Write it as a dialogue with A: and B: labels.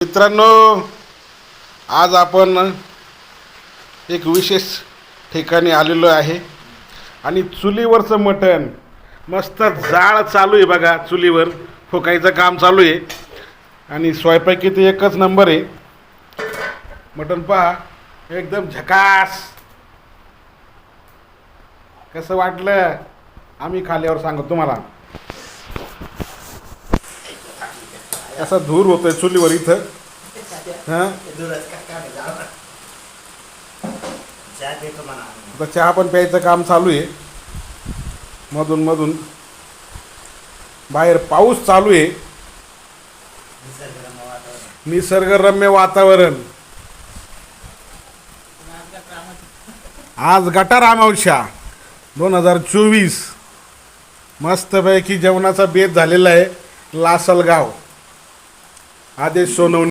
A: मित्रांनो, आज आपण एक विशेष ठिकाणी आलेलो आहे आणि चुलीवरचं मटण मस्त जाळ चालू आहे बघा. चुलीवर फोकायचं काम चालू आहे आणि स्वयंपाकी ते एकच नंबर आहे. मटण पहा, एकदम झकास. कसं वाटलं आम्ही खाल्यावर सांगतो तुम्हाला. असा धूर होतोय चुलीवर इथं. हां, आता चहा पण प्यायचं काम चालू आहे. मधून मधून बाहेर पाऊस चालू आहे. निसर्गरम्य वातावरण. आज गटार अमावस्या 2024. मस्तपैकी जेवणाचा बेत झालेला आहे. लासलगाव आदेश सोनवणे.